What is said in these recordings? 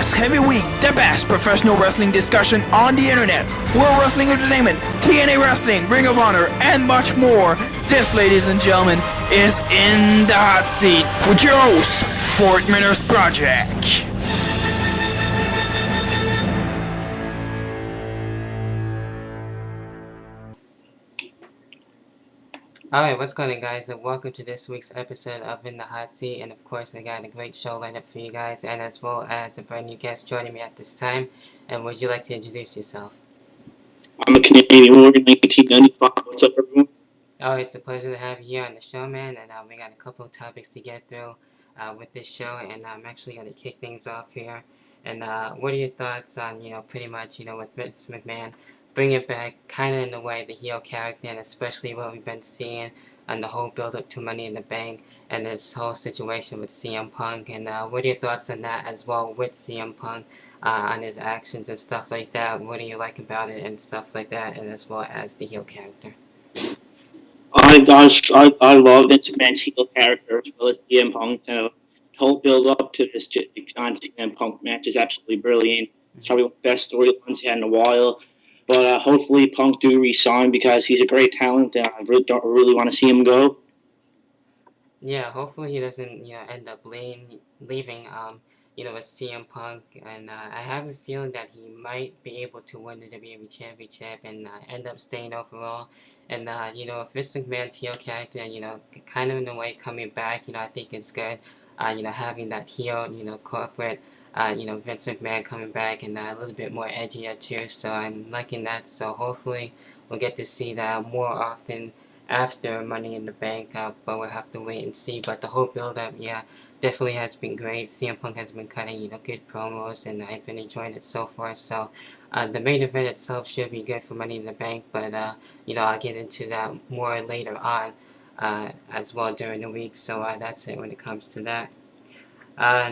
podcast every week, the best professional wrestling discussion on the internet, World Wrestling Entertainment, TNA Wrestling, Ring of Honor, and much more. This, ladies and gentlemen, is In the Hot Seat with your host, Fortminorproject. Alright, what's going on, guys, and welcome to this week's episode of In the Hot Seat. And of course, I got a great show lined up for you guys, and as well as a brand new guest joining me at this time. And would you like to introduce yourself? I'm a Canadian Morgan, 1995. What's up, everyone? Oh, it's a pleasure to have you here on the show, man. And we got a couple of topics to get through with this show, and I'm actually going to kick things off here. And what are your thoughts on, pretty much, with Vince McMahon bring it back kind of in a way the heel character, and especially what we've been seeing on the whole build up to Money in the Bank and this whole situation with CM Punk? And what are your thoughts on that as well with CM Punk, on his actions and stuff like that? What do you like about it and stuff like that, and as well as the heel character? I love Vince McMahon's heel character as well as CM Punk. The whole build up to this John CM Punk match is absolutely brilliant. It's probably one of the best storylines he had in a while. But hopefully Punk do resign because he's a great talent, and I really want to see him go. Yeah, hopefully he doesn't, end up leaving, with CM Punk. And I have a feeling that he might be able to win the WWE Championship and end up staying overall. And, if Vince McMahon's heel character, kind of in a way coming back, I think it's good. Having that heel, corporate, Vince McMahon coming back and a little bit more edgier too. So I'm liking that. So hopefully we'll get to see that more often after Money in the Bank, but we'll have to wait and see. But the whole build-up, definitely has been great. CM Punk has been cutting, good promos, and I've been enjoying it so far. So the main event itself should be good for Money in the Bank, but I'll get into that more later on as well during the week. So that's it when it comes to that.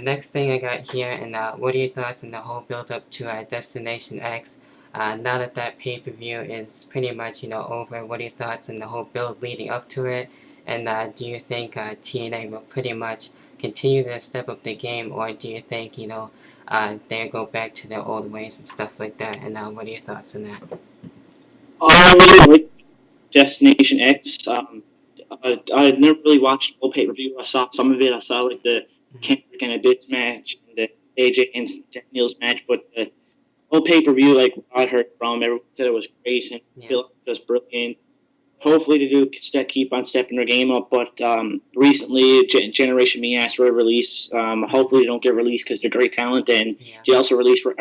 Next thing I got here, and what are your thoughts on the whole build-up to Destination X? Now that pay-per-view is pretty much, over, what are your thoughts on the whole build leading up to it? And do you think TNA will pretty much continue to step up the game, or do you think, they go back to their old ways and stuff like that? And what are your thoughts on that? I really like Destination X. I never really watched the whole pay-per-view. I saw some of it. I saw like the Kendrick and Abyss match and the AJ and Daniels match, but the whole pay-per-view, like I heard from everyone said it was great and it was brilliant. Hopefully they do keep on stepping their game up, but recently Generation Me asked for a release. Hopefully they don't get released because they're great talent, and they also released for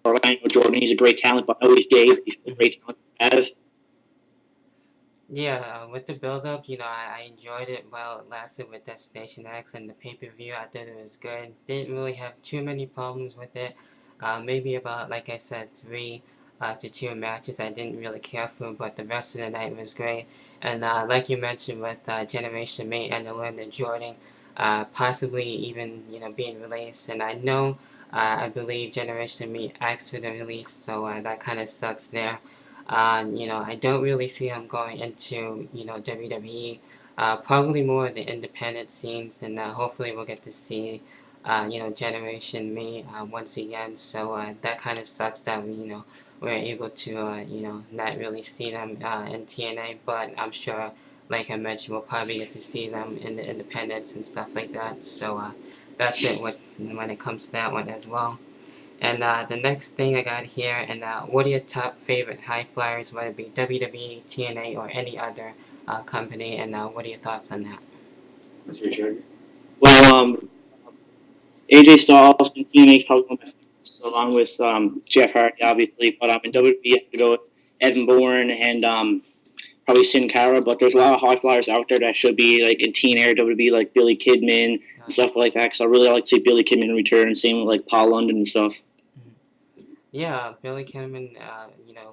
Orlando Jordan. He's a great talent, but I know he's Dave. He's a great talent to have. Yeah, with the build-up, I enjoyed it while it lasted with Destination X, and the pay-per-view, I thought it was good. Didn't really have too many problems with it. Maybe about, like I said, 3 to 2 matches I didn't really care for, but the rest of the night was great. And like you mentioned with Generation Me and Orlando Jordan, possibly even, being released. And I know, I believe Generation Me asked for the release, so that kind of sucks there. I don't really see him going into, WWE. Probably more of the independent scenes, and hopefully we'll get to see, Generation Me once again. So that kind of sucks that we, we're able to, not really see them in TNA, but I'm sure, like I mentioned, we'll probably get to see them in the independents and stuff like that. So that's it when it comes to that one as well. And the next thing I got here, and what are your top favorite high flyers, whether it be WWE, TNA, or any other company, and what are your thoughts on that? Well, AJ Styles and TNA is probably one of my favorites, along with Jeff Hardy, obviously. But in WWE, I have to go with Evan Bourne and probably Sin Cara. But there's a lot of high flyers out there that should be like in TNA or WWE, like Billy Kidman and stuff like that. Because I really like to see Billy Kidman return, same with like Paul London and stuff. Yeah, Billy Kidman,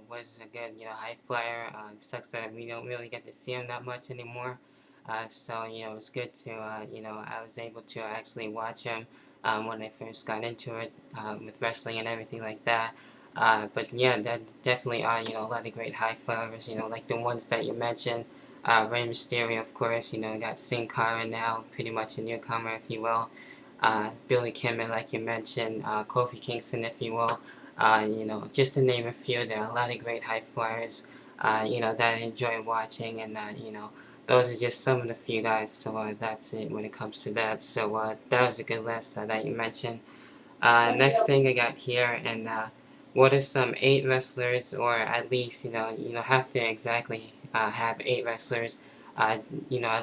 was a good, high flyer. It sucks that we don't really get to see him that much anymore. So, it's good to, I was able to actually watch him when I first got into it with wrestling and everything like that. But yeah, there definitely are, a lot of great high flyers, like the ones that you mentioned. Rey Mysterio, of course, got Sin Cara now, pretty much a newcomer, if you will. Billy Kimmel, like you mentioned, Kofi Kingston, if you will. Just to name a few, there are a lot of great high flyers, that I enjoy watching, and those are just some of the few guys. So that's it when it comes to that. So that was a good list that you mentioned. Next thing I got here, and what are some 8 wrestlers, or at least you don't have to exactly have 8 wrestlers, at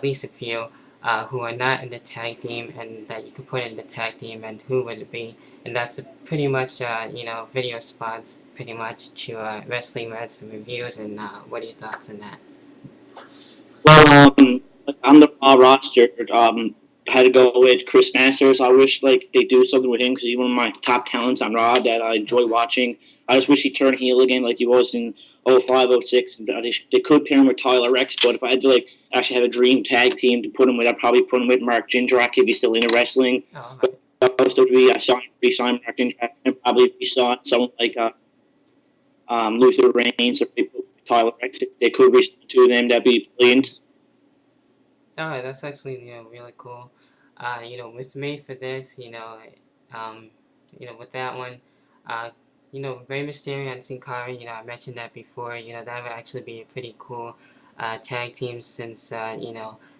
least a few who are not in the tag team and that you can put in the tag team, and who would it be? And that's pretty much video response pretty much to wrestling reds and reviews. And what are your thoughts on that? Well, on the Raw roster, I had to go with Chris Masters. I wish they do something with him because he's one of my top talents on Raw that I enjoy watching. I just wish he turned heel again like he was in 05, 06. And they could pair him with Tyler Rex, but if I had to actually have a dream tag team to put him with, I'd probably put him with Mark Jindrak if he's still into wrestling. Oh, but WWE, I saw him re-sign Mark Jindrak, and probably re-sign someone like Luther Reigns or Tyler Rex. If they could re-sign two of them, that'd be brilliant. Alright, that's actually really cool. With me for this, with that one, Rey Mysterio and Sin Cara, I mentioned that before. That would actually be a pretty cool tag team, since they're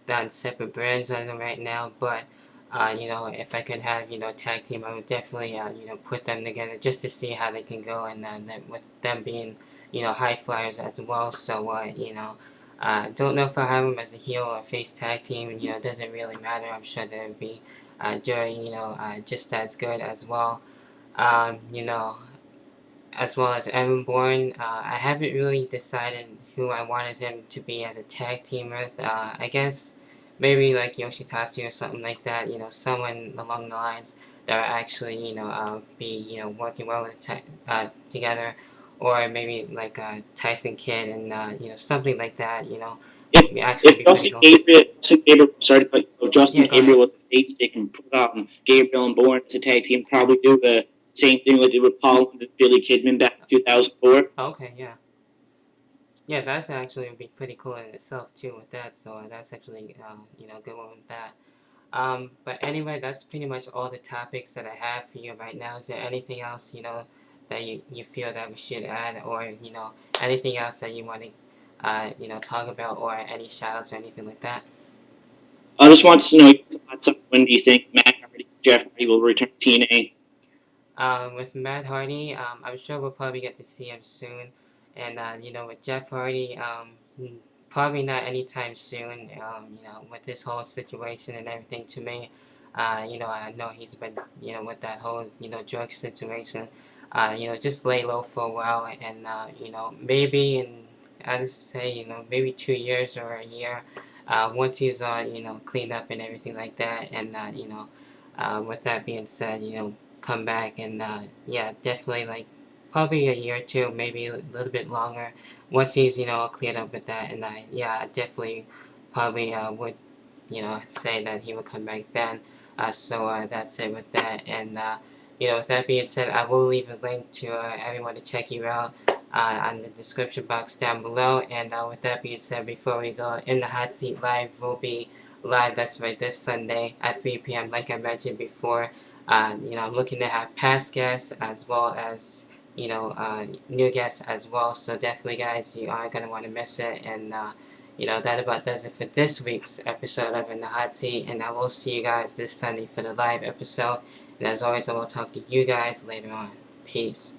on separate brands as of right now. But if I could have tag team, I would definitely put them together just to see how they can go, and then with them being high flyers as well. So don't know if I'll have him as a heel or face tag team, and it doesn't really matter. I'm sure they would be doing just as good as well. Um, you know, as well as Evan Bourne. I haven't really decided who I wanted him to be as a tag team with. I guess maybe like Yoshitatsu or something like that. Someone along the lines that are actually be working well with together, or maybe like Tyson Kidd and something like that. If Justin Gabriel was a face, they can put Gabriel and Bourne as a tag team. Probably do the same thing like they did with Paul and Billy Kidman back in 2004. Okay, yeah. Yeah, that's actually would be pretty cool in itself too with that. So that's actually good one with that. But anyway, that's pretty much all the topics that I have for you right now. Is there anything else that you feel that we should add, or anything else that you want to talk about, or any shoutouts or anything like that? I just want to know your thoughts on when do you think Matt Hardy, Jeff Hardy will return to TNA? With Matt Hardy, I'm sure we'll probably get to see him soon. And, with Jeff Hardy, probably not anytime soon, with this whole situation and everything to me. I know he's been, with that whole, drug situation, just lay low for a while. And, maybe I'd say, maybe 2 years or a year, once he's, cleaned up and everything like that. And, with that being said, come back, and definitely probably a year or two, maybe a little bit longer, once he's cleared up with that. And definitely probably would say that he will come back then. So that's it with that. And with that being said, I will leave a link to everyone to check you out on the description box down below. And with that being said, before we go, In the Hot Seat Live will be live, that's right, this Sunday at 3 p.m. like I mentioned before. I'm looking to have past guests as well as new guests as well. So definitely, guys, you aren't gonna want to miss it. And that about does it for this week's episode of In the Hot Seat. And I will see you guys this Sunday for the live episode. And as always, I will talk to you guys later on. Peace.